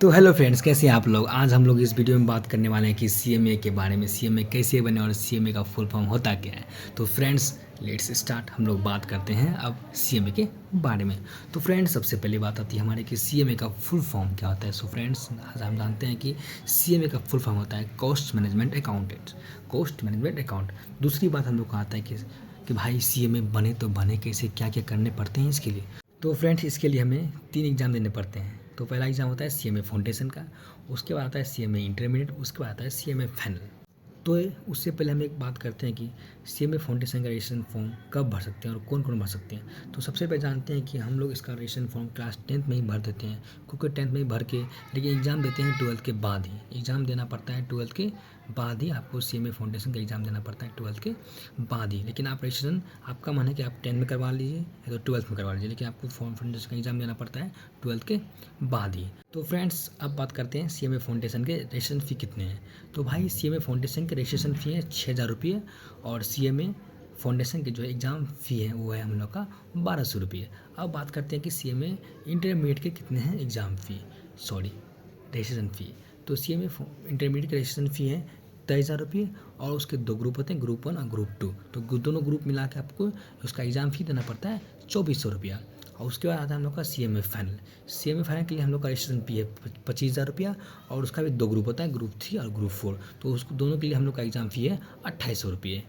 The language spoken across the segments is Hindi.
तो हेलो फ्रेंड्स, कैसे हैं आप लोग। आज हम लोग इस वीडियो में बात करने वाले हैं कि सीएमए के बारे में, सीएमए कैसे बने और सीएमए का फुल फॉर्म होता क्या है। तो फ्रेंड्स लेट्स स्टार्ट। हम लोग बात करते हैं अब सीएमए के बारे में। तो फ्रेंड्स सबसे पहली बात आती है हमारे कि सीएमए का फुल फॉर्म क्या होता है। सो फ्रेंड्स आज हम जानते हैं कि सीएमए का फुल फॉर्म होता है cost management accountant, cost management account. दूसरी बात हम लोग का आता है कि भाई सीएमए बने तो बने कैसे, क्या क्या करने पड़ते हैं इसके लिए। तो फ्रेंड्स इसके लिए हमें 3 एग्ज़ाम देने पड़ते हैं। तो पहला एग्ज़ाम होता है सीएमए फाउंडेशन का, उसके बाद आता है सीएमए इंटरमीडिएट, उसके बाद आता है सीएमए फाइनल। तो उससे पहले हम एक बात करते हैं कि सीएमए फाउंडेशन का रजिस्ट्रेशन फॉर्म कब भर सकते हैं और कौन कौन भर सकते हैं। तो सबसे पहले जानते हैं कि हम लोग इसका रजिस्ट्रेशन फॉर्म क्लास 10th में ही भर देते हैं, क्योंकि 10th में ही भर के लेकिन एग्ज़ाम देते हैं 12th के बाद ही। एग्ज़ाम देना पड़ता है 12th के बाद ही, आपको सीएमए फाउंडेशन का एग्ज़ाम देना पड़ता है 12th के बाद ही। लेकिन आप रजिस्ट्रेशन, आपका मन है कि आप 10 में करवा लीजिए या तो 12th में करवा लीजिए, लेकिन आपको फॉर्म फाउंडेशन का एग्ज़ाम देना पड़ता है 12th के बाद ही। तो फ्रेंड्स अब बात करते हैं सीएमए फाउंडेशन के रजिस्ट्रेशन फ़ी कितने हैं। तो भाई सीएमए फाउंडेशन के रजिस्ट्रेशन फ़ी है 6,000 रुपये, और सीएमए फाउंडेशन की जो एग्ज़ाम फ़ी है वो है हम लोग का 1,200 रुपये। अब बात करते हैं कि सीएमए इंटरमीडिएट के कितने हैं एग्ज़ाम फ़ी, सॉरी रजिस्ट्रेशन फ़ी। तो सीएमए इंटरमीडिएट की रजिस्ट्रेशन फ़ी है 23,000 रुपये, और उसके 2 ग्रुप होते हैं, ग्रुप 1 और ग्रुप 2। तो दोनों ग्रुप मिला के आपको उसका एग्ज़ाम फ़ी देना पड़ता है 2,400 रुपया। और उसके बाद आता है हम लोग का सीएमए फाइनल। सीएमए फाइनल के लिए हम लोग का रजिस्ट्रेशन फ़ी है 25,000 रुपया, और उसका भी 2 ग्रुप होता है, ग्रुप 3 और ग्रुप 4। तो उसको दोनों के लिए हम लोग का एग्ज़ाम फ़ी है 2,800 रुपये।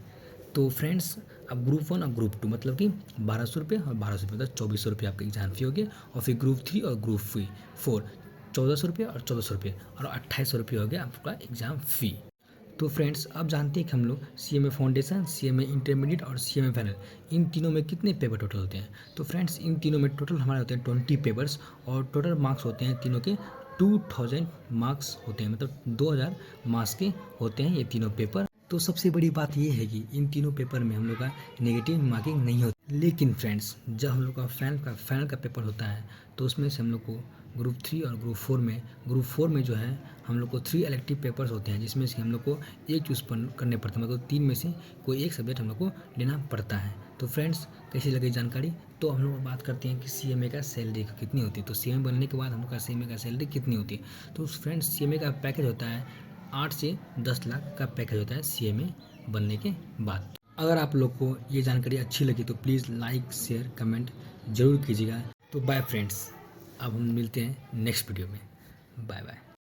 तो फ्रेंड्स अब ग्रुप 1 और ग्रुप 2 मतलब कि 1,200 रुपये और 1,200 रुपये, मतलब 2,400 रुपये आपका एग्ज़ाम फ़ी हो गया। और फिर ग्रुप 3 और ग्रुप 4 1,400 रुपये और 1,400 रुपये, और 2,800 रुपये हो गया आपका एग्ज़ाम फ़ी। तो फ्रेंड्स अब जानते हैं कि हम लोग सीएमए फाउंडेशन, सीएमए इंटरमीडिएट और सीएमए फाइनल, इन तीनों में कितने पेपर टोटल होते हैं। तो फ्रेंड्स इन तीनों में टोटल हमारे होते हैं 20 पेपर्स, और टोटल मार्क्स होते हैं तीनों के 2,000 मार्क्स होते हैं, मतलब 2,000 मार्क्स के होते हैं ये तीनों पेपर। तो सबसे बड़ी बात ये है कि इन तीनों पेपर में हम लोग का नेगेटिव मार्किंग नहीं होती। लेकिन फ्रेंड्स जब हम लोग का फाइनल का पेपर होता है तो उसमें से हम लोग को ग्रुप 3 और ग्रुप 4 में जो है हम लोग को 3 इलेक्टिव पेपर्स होते हैं, जिसमें से हम लोग को एक चूज़ करने पड़ते हैं, मतलब 3 में से कोई एक सब्जेक्ट हम लोग को लेना पड़ता है। तो फ्रेंड्स कैसी लगी जानकारी। तो हम लोग बात करते हैं कि सीएमए का सैलरी कितनी होती है। तो सीएमए बनने के बाद हम लोग का सीएमए का सैलरी कितनी होती है। तो फ्रेंड्स सीएमए का पैकेज होता है 8 से 10 लाख का पैकेज होता है सीएमए बनने के बाद। अगर आप लोग को ये जानकारी अच्छी लगी तो प्लीज़ लाइक शेयर कमेंट ज़रूर कीजिएगा। तो बाय फ्रेंड्स, अब हम मिलते हैं नेक्स्ट वीडियो में। Bye bye.